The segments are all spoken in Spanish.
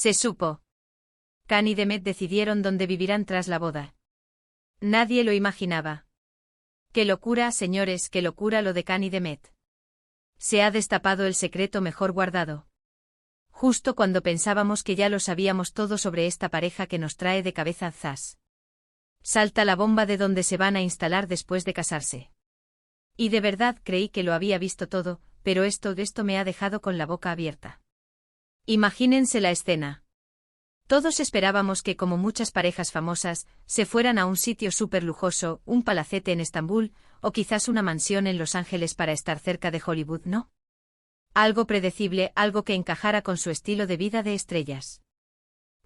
Se supo. Can y Demet decidieron dónde vivirán tras la boda. Nadie lo imaginaba. ¡Qué locura, señores, qué locura lo de Can y Demet! Se ha destapado el secreto mejor guardado. Justo cuando pensábamos que ya lo sabíamos todo sobre esta pareja que nos trae de cabeza zas. Salta la bomba de donde se van a instalar después de casarse. Y de verdad creí que lo había visto todo, pero esto me ha dejado con la boca abierta. Imagínense la escena. Todos esperábamos que, como muchas parejas famosas, se fueran a un sitio súper lujoso, un palacete en Estambul, o quizás una mansión en Los Ángeles para estar cerca de Hollywood, ¿no? Algo predecible, algo que encajara con su estilo de vida de estrellas.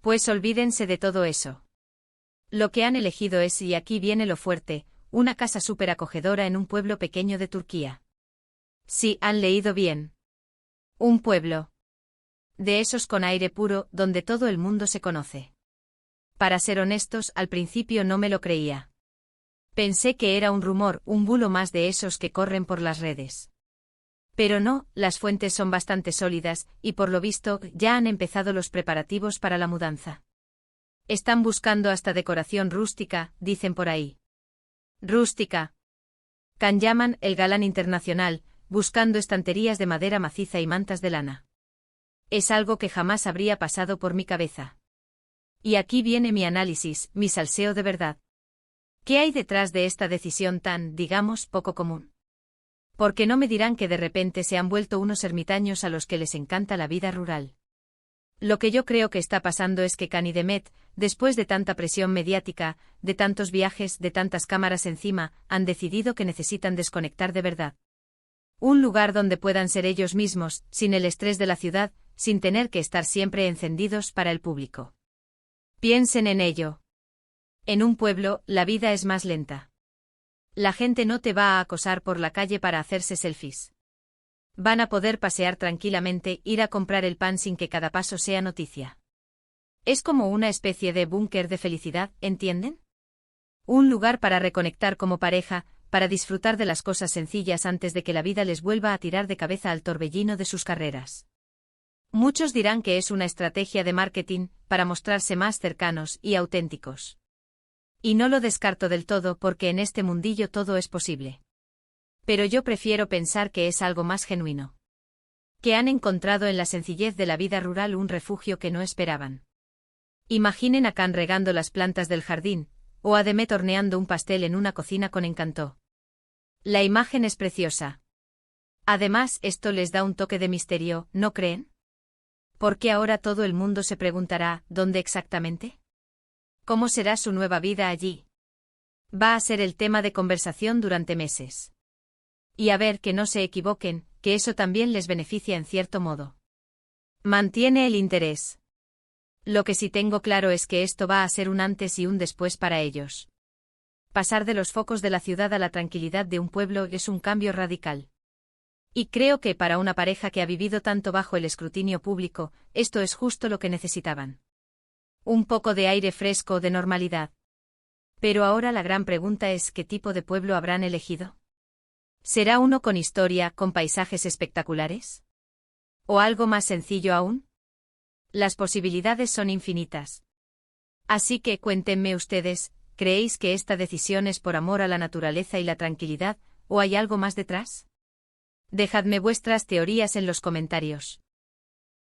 Pues olvídense de todo eso. Lo que han elegido es, y aquí viene lo fuerte, una casa súper acogedora en un pueblo pequeño de Turquía. Sí, han leído bien. Un pueblo. De esos con aire puro, donde todo el mundo se conoce. Para ser honestos, al principio no me lo creía. Pensé que era un rumor, un bulo más de esos que corren por las redes. Pero no, las fuentes son bastante sólidas, y por lo visto, ya han empezado los preparativos para la mudanza. Están buscando hasta decoración rústica, dicen por ahí. Rústica. Can llaman el galán internacional, buscando estanterías de madera maciza y mantas de lana. Es algo que jamás habría pasado por mi cabeza. Y aquí viene mi análisis, mi salseo de verdad. ¿Qué hay detrás de esta decisión tan, digamos, poco común? Porque no me dirán que de repente se han vuelto unos ermitaños a los que les encanta la vida rural. Lo que yo creo que está pasando es que Can y Demet, después de tanta presión mediática, de tantos viajes, de tantas cámaras encima, han decidido que necesitan desconectar de verdad. Un lugar donde puedan ser ellos mismos, sin el estrés de la ciudad, sin tener que estar siempre encendidos para el público. Piensen en ello. En un pueblo, la vida es más lenta. La gente no te va a acosar por la calle para hacerse selfies. Van a poder pasear tranquilamente, ir a comprar el pan sin que cada paso sea noticia. Es como una especie de búnker de felicidad, ¿entienden? Un lugar para reconectar como pareja, para disfrutar de las cosas sencillas antes de que la vida les vuelva a tirar de cabeza al torbellino de sus carreras. Muchos dirán que es una estrategia de marketing, para mostrarse más cercanos y auténticos. Y no lo descarto del todo porque en este mundillo todo es posible. Pero yo prefiero pensar que es algo más genuino. Que han encontrado en la sencillez de la vida rural un refugio que no esperaban. Imaginen a Can regando las plantas del jardín, o a Demet horneando un pastel en una cocina con encanto. La imagen es preciosa. Además, esto les da un toque de misterio, ¿no creen? Porque ahora todo el mundo se preguntará, ¿dónde exactamente? ¿Cómo será su nueva vida allí? Va a ser el tema de conversación durante meses. Y a ver que no se equivoquen, que eso también les beneficia en cierto modo. Mantiene el interés. Lo que sí tengo claro es que esto va a ser un antes y un después para ellos. Pasar de los focos de la ciudad a la tranquilidad de un pueblo es un cambio radical. Y creo que para una pareja que ha vivido tanto bajo el escrutinio público, esto es justo lo que necesitaban. Un poco de aire fresco, de normalidad. Pero ahora la gran pregunta es ¿qué tipo de pueblo habrán elegido? ¿Será uno con historia, con paisajes espectaculares? ¿O algo más sencillo aún? Las posibilidades son infinitas. Así que cuéntenme ustedes, ¿creéis que esta decisión es por amor a la naturaleza y la tranquilidad, o hay algo más detrás? Dejadme vuestras teorías en los comentarios.